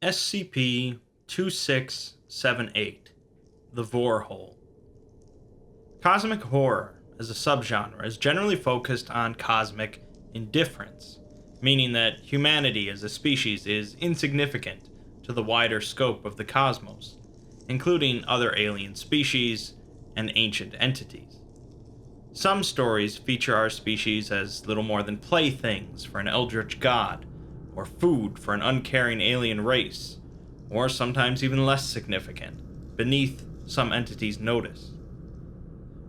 SCP-2678, the Borehole. Cosmic horror as a subgenre is generally focused on cosmic indifference, meaning that humanity as a species is insignificant to the wider scope of the cosmos, including other alien species and ancient entities. Some stories feature our species as little more than playthings for an eldritch god, or food for an uncaring alien race, or sometimes even less significant, beneath some entity's notice.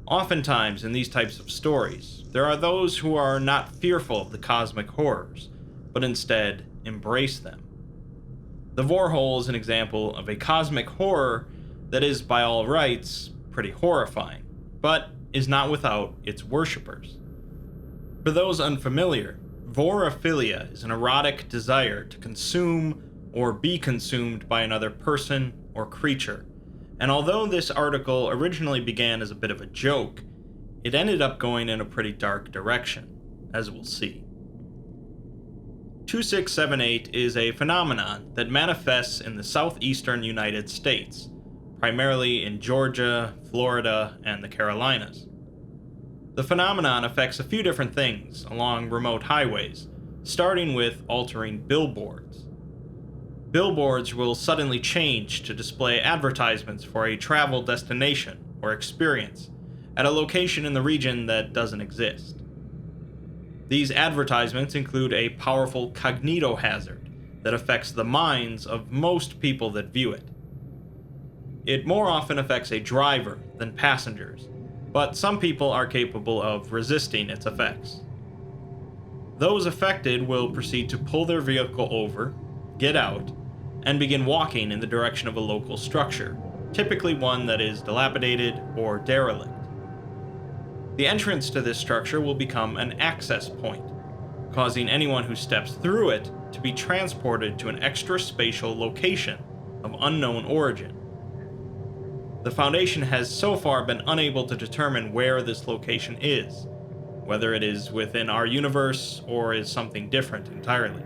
Oftentimes in these types of stories, there are those who are not fearful of the cosmic horrors, but instead embrace them. The Borehole is an example of a cosmic horror that is, by all rights, pretty horrifying, but is not without its worshippers. For those unfamiliar, vorophilia is an erotic desire to consume or be consumed by another person or creature, and although this article originally began as a bit of a joke, it ended up going in a pretty dark direction, as we'll see. 2678 is a phenomenon that manifests in the southeastern United States, primarily in Georgia, Florida, and the Carolinas. The phenomenon affects a few different things along remote highways, starting with altering billboards. Billboards will suddenly change to display advertisements for a travel destination or experience at a location in the region that doesn't exist. These advertisements include a powerful cognito hazard that affects the minds of most people that view it. It more often affects a driver than passengers, but some people are capable of resisting its effects. Those affected will proceed to pull their vehicle over, get out, and begin walking in the direction of a local structure, typically one that is dilapidated or derelict. The entrance to this structure will become an access point, causing anyone who steps through it to be transported to an extra-spatial location of unknown origin. The Foundation has so far been unable to determine where this location is, whether it is within our universe or is something different entirely.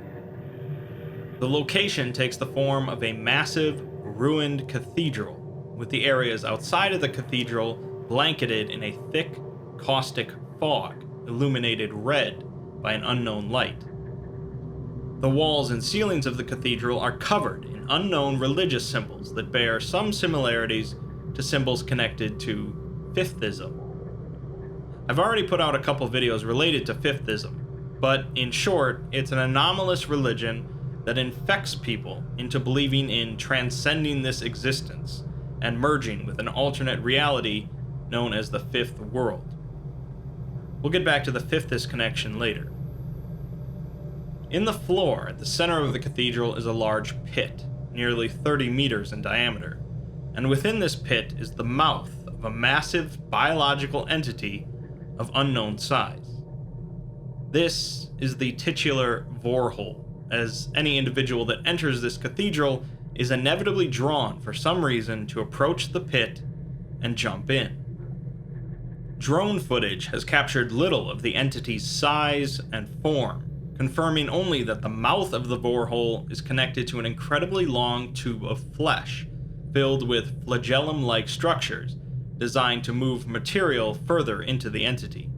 The location takes the form of a massive, ruined cathedral, with the areas outside of the cathedral blanketed in a thick, caustic fog, illuminated red by an unknown light. The walls and ceilings of the cathedral are covered in unknown religious symbols that bear some similarities to symbols connected to Fifthism. I've already put out a couple videos related to Fifthism, but in short, it's an anomalous religion that infects people into believing in transcending this existence and merging with an alternate reality known as the Fifth World. We'll get back to the Fifthist connection later. In the floor at the center of the cathedral is a large pit, nearly 30 meters in diameter, and within this pit is the mouth of a massive biological entity of unknown size. This is the titular Borehole, as any individual that enters this cathedral is inevitably drawn for some reason to approach the pit and jump in. Drone footage has captured little of the entity's size and form, confirming only that the mouth of the Borehole is connected to an incredibly long tube of flesh, filled with flagellum-like structures designed to move material further into the entity.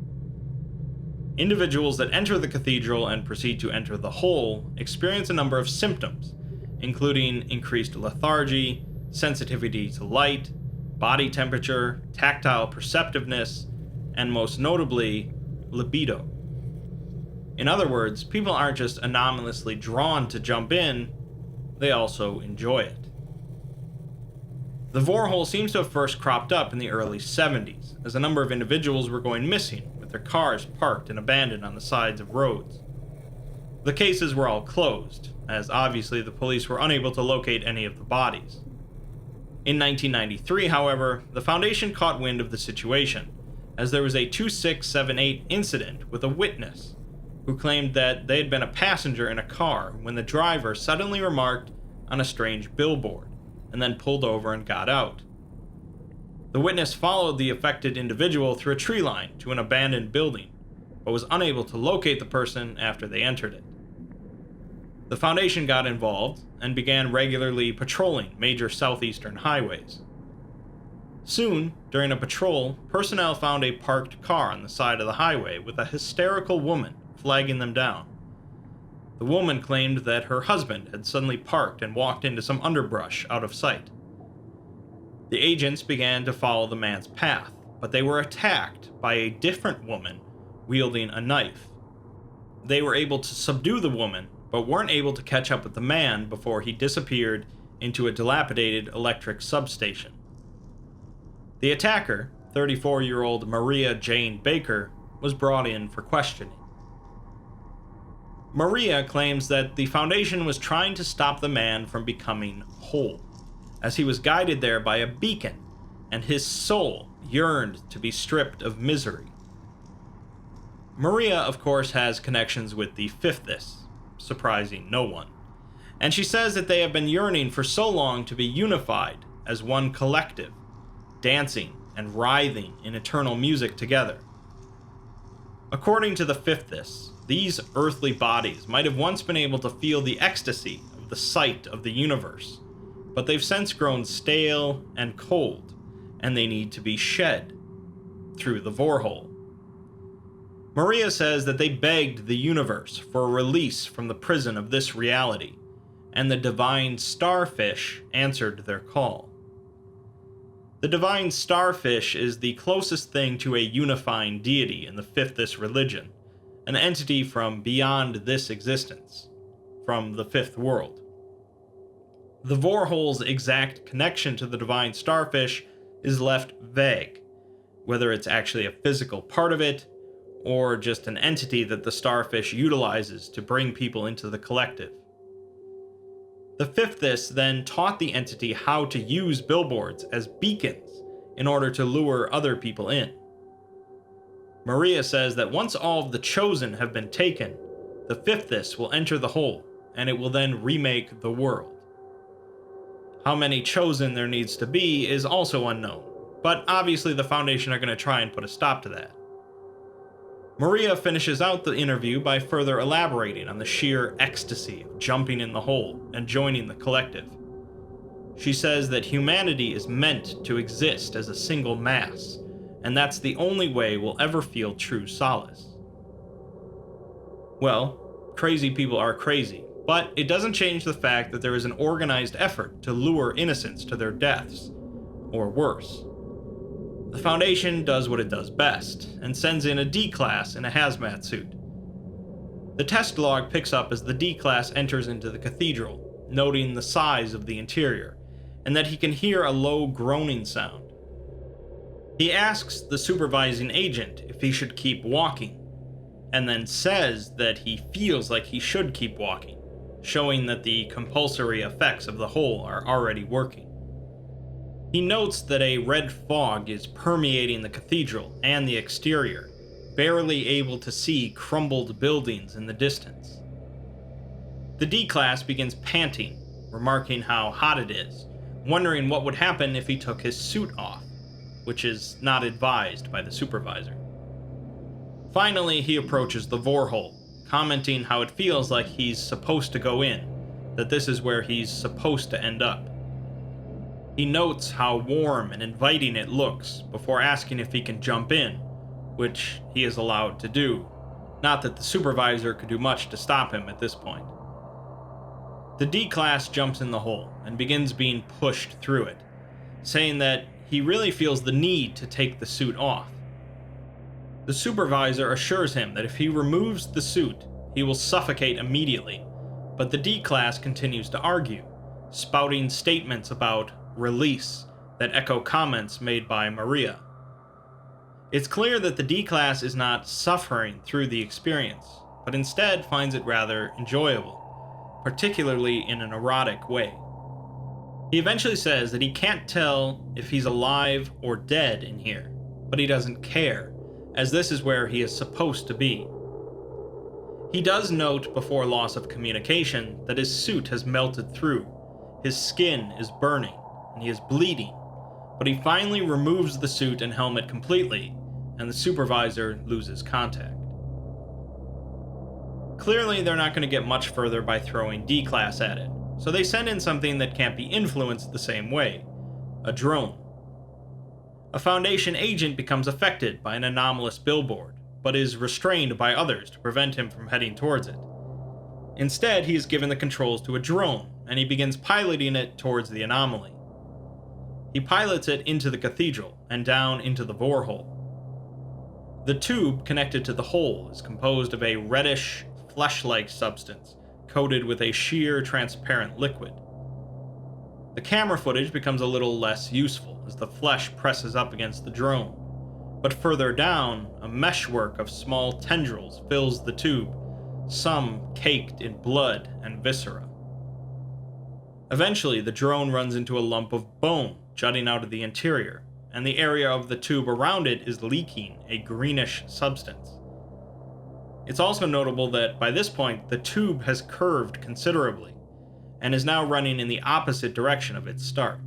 Individuals that enter the cathedral and proceed to enter the hole experience a number of symptoms, including increased lethargy, sensitivity to light, body temperature, tactile perceptiveness, and most notably, libido. In other words, people aren't just anomalously drawn to jump in, they also enjoy it. The Borehole seems to have first cropped up in the early 70s, as a number of individuals were going missing, with their cars parked and abandoned on the sides of roads. The cases were all closed, as obviously the police were unable to locate any of the bodies. In 1993, however, the Foundation caught wind of the situation, as there was a 2678 incident with a witness who claimed that they had been a passenger in a car when the driver suddenly remarked on a strange billboard, and then pulled over and got out. The witness followed the affected individual through a tree line to an abandoned building, but was unable to locate the person after they entered it. The Foundation got involved and began regularly patrolling major southeastern highways. Soon, during a patrol, personnel found a parked car on the side of the highway with a hysterical woman flagging them down. The woman claimed that her husband had suddenly parked and walked into some underbrush out of sight. The agents began to follow the man's path, but they were attacked by a different woman wielding a knife. They were able to subdue the woman, but weren't able to catch up with the man before he disappeared into a dilapidated electric substation. The attacker, 34-year-old Maria Jane Baker, was brought in for questioning. Maria claims that the Foundation was trying to stop the man from becoming whole, as he was guided there by a beacon, and his soul yearned to be stripped of misery. Maria, of course, has connections with the Fifthist, surprising no one, and she says that they have been yearning for so long to be unified as one collective, dancing and writhing in eternal music together. According to the Fifthist, these earthly bodies might have once been able to feel the ecstasy of the sight of the universe, but they've since grown stale and cold, and they need to be shed through the Borehole. Maria says that they begged the universe for a release from the prison of this reality, and the divine starfish answered their call. The divine starfish is the closest thing to a unifying deity in the Fifthist religion, an entity from beyond this existence, from the fifth world. The Borehole's exact connection to the divine starfish is left vague, whether it's actually a physical part of it, or just an entity that the starfish utilizes to bring people into the collective. The Fifthist then taught the entity how to use billboards as beacons in order to lure other people in. Maria says that once all of the chosen have been taken, the Fifthist will enter the hole, and it will then remake the world. How many chosen there needs to be is also unknown, but obviously the Foundation are going to try and put a stop to that. Maria finishes out the interview by further elaborating on the sheer ecstasy of jumping in the hole and joining the collective. She says that humanity is meant to exist as a single mass, and that's the only way we'll ever feel true solace. Well, crazy people are crazy, but it doesn't change the fact that there is an organized effort to lure innocents to their deaths, or worse. The Foundation does what it does best, and sends in a D-Class in a hazmat suit. The test log picks up as the D-Class enters into the cathedral, noting the size of the interior, and that he can hear a low groaning sound. He asks the supervising agent if he should keep walking, and then says that he feels like he should keep walking, showing that the compulsory effects of the hole are already working. He notes that a red fog is permeating the cathedral and the exterior, barely able to see crumbled buildings in the distance. The D-Class begins panting, remarking how hot it is, wondering what would happen if he took his suit off, which is not advised by the supervisor. Finally, he approaches the Borehole, commenting how it feels like he's supposed to go in, that this is where he's supposed to end up. He notes how warm and inviting it looks before asking if he can jump in, which he is allowed to do, not that the supervisor could do much to stop him at this point. The D-Class jumps in the hole and begins being pushed through it, saying that he really feels the need to take the suit off. The supervisor assures him that if he removes the suit, he will suffocate immediately, but the D-Class continues to argue, spouting statements about release that echo comments made by Maria. It's clear that the D-Class is not suffering through the experience, but instead finds it rather enjoyable, particularly in an erotic way. He eventually says that he can't tell if he's alive or dead in here, but he doesn't care, as this is where he is supposed to be. He does note before loss of communication that his suit has melted through, his skin is burning, and he is bleeding, but he finally removes the suit and helmet completely, and the supervisor loses contact. Clearly, they're not going to get much further by throwing D-Class at it, so they send in something that can't be influenced the same way: a drone. A Foundation agent becomes affected by an anomalous billboard, but is restrained by others to prevent him from heading towards it. Instead, he is given the controls to a drone, and he begins piloting it towards the anomaly. He pilots it into the cathedral and down into the Borehole. The tube connected to the hole is composed of a reddish, flesh-like substance coated with a sheer, transparent liquid. The camera footage becomes a little less useful as the flesh presses up against the drone, but further down, a meshwork of small tendrils fills the tube, some caked in blood and viscera. Eventually, the drone runs into a lump of bone jutting out of the interior, and the area of the tube around it is leaking a greenish substance. It's also notable that by this point, the tube has curved considerably, and is now running in the opposite direction of its start.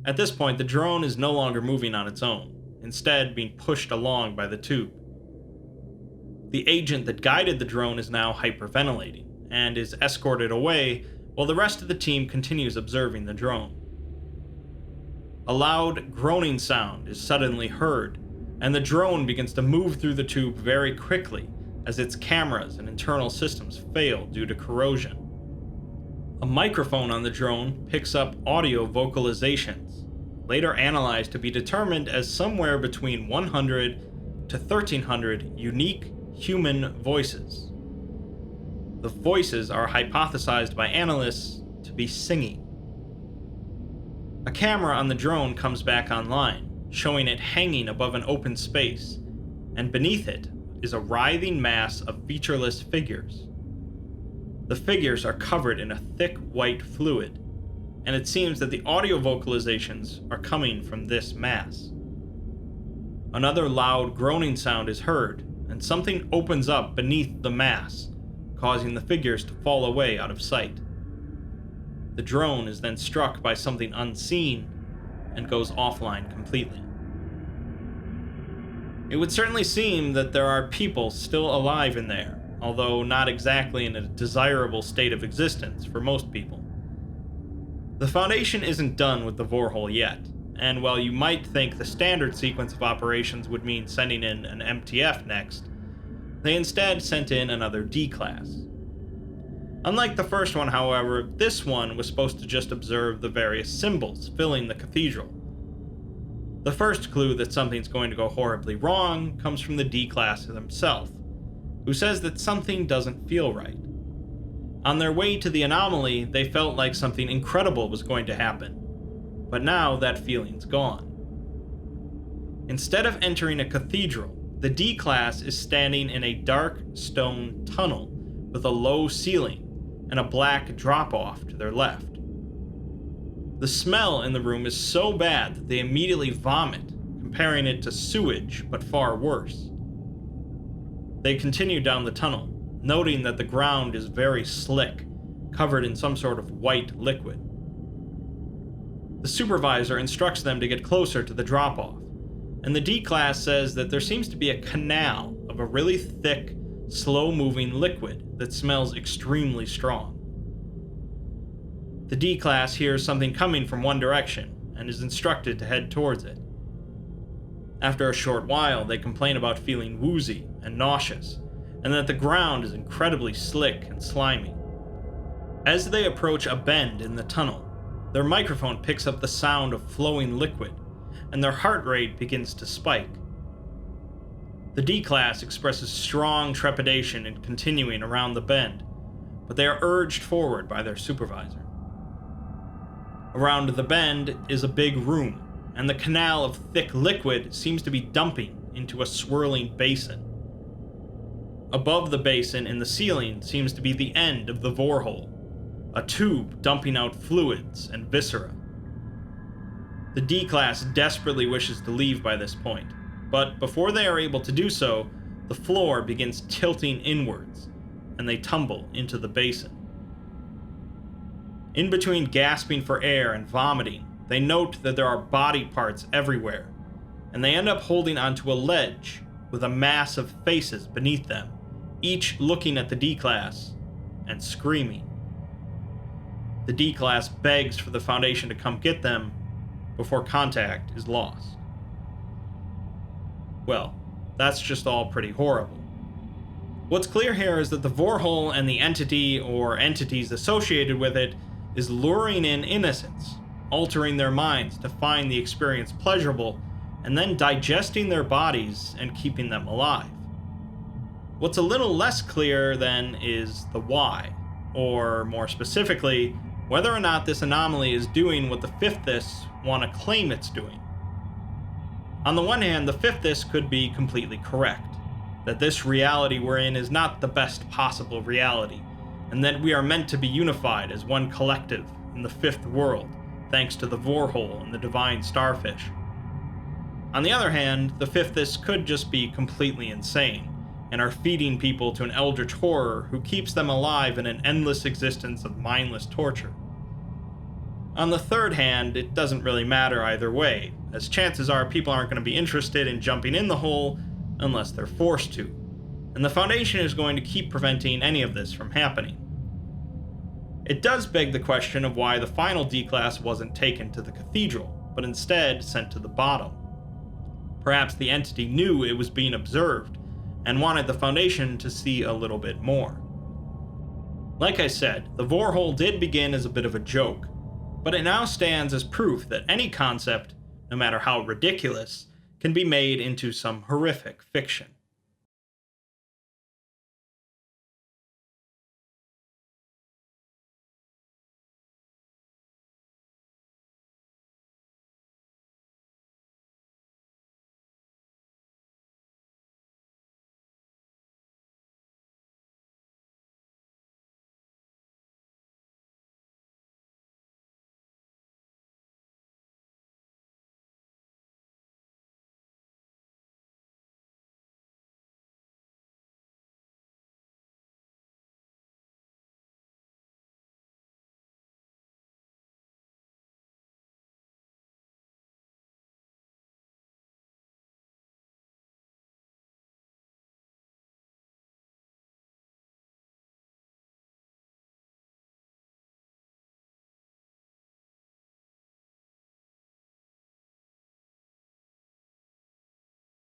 At this point, the drone is no longer moving on its own, instead being pushed along by the tube. The agent that guided the drone is now hyperventilating, and is escorted away while the rest of the team continues observing the drone. A loud groaning sound is suddenly heard, and the drone begins to move through the tube very quickly as its cameras and internal systems fail due to corrosion. A microphone on the drone picks up audio vocalizations, later analyzed to be determined as somewhere between 100 to 1,300 unique human voices. The voices are hypothesized by analysts to be singing. A camera on the drone comes back online, showing it hanging above an open space, and beneath it is a writhing mass of featureless figures. The figures are covered in a thick white fluid, and it seems that the audio vocalizations are coming from this mass. Another loud groaning sound is heard, and something opens up beneath the mass, causing the figures to fall away out of sight. The drone is then struck by something unseen and goes offline completely. It would certainly seem that there are people still alive in there, although not exactly in a desirable state of existence for most people. The Foundation isn't done with the Borehole yet, and while you might think the standard sequence of operations would mean sending in an MTF next, they instead sent in another D-Class. Unlike the first one, however, this one was supposed to just observe the various symbols filling the cathedral. The first clue that something's going to go horribly wrong comes from the D-Class himself, who says that something doesn't feel right. On their way to the anomaly, they felt like something incredible was going to happen, but now that feeling's gone. Instead of entering a cathedral, the D-Class is standing in a dark stone tunnel with a low ceiling and a black drop-off to their left. The smell in the room is so bad that they immediately vomit, comparing it to sewage, but far worse. They continue down the tunnel, noting that the ground is very slick, covered in some sort of white liquid. The supervisor instructs them to get closer to the drop-off, and the D-Class says that there seems to be a canal of a really thick, slow-moving liquid that smells extremely strong. The D-Class hears something coming from one direction and is instructed to head towards it. After a short while, they complain about feeling woozy and nauseous, and that the ground is incredibly slick and slimy. As they approach a bend in the tunnel, their microphone picks up the sound of flowing liquid, and their heart rate begins to spike. The D-Class expresses strong trepidation in continuing around the bend, but they are urged forward by their supervisor. Around the bend is a big room, and the canal of thick liquid seems to be dumping into a swirling basin. Above the basin in the ceiling seems to be the end of the Borehole, a tube dumping out fluids and viscera. The D-Class desperately wishes to leave by this point, but before they are able to do so, the floor begins tilting inwards, and they tumble into the basin. In between gasping for air and vomiting, they note that there are body parts everywhere, and they end up holding onto a ledge with a mass of faces beneath them, each looking at the D-Class and screaming. The D-Class begs for the Foundation to come get them before contact is lost. Well, that's just all pretty horrible. What's clear here is that the Borehole and the entity or entities associated with it is luring in innocents, altering their minds to find the experience pleasurable, and then digesting their bodies and keeping them alive. What's a little less clear, then, is the why, or more specifically, whether or not this anomaly is doing what the Fifths want to claim it's doing. On the one hand, the Fifths could be completely correct, that this reality we're in is not the best possible reality, and that we are meant to be unified as one collective in the fifth world, thanks to the Borehole and the divine starfish. On the other hand, the Fifths could just be completely insane, and are feeding people to an eldritch horror who keeps them alive in an endless existence of mindless torture. On the third hand, it doesn't really matter either way, as chances are people aren't going to be interested in jumping in the hole unless they're forced to, and the Foundation is going to keep preventing any of this from happening. It does beg the question of why the final D-Class wasn't taken to the cathedral, but instead sent to the bottom. Perhaps the entity knew it was being observed, and wanted the Foundation to see a little bit more. Like I said, the Borehole did begin as a bit of a joke, but it now stands as proof that any concept, no matter how ridiculous, can be made into some horrific fiction.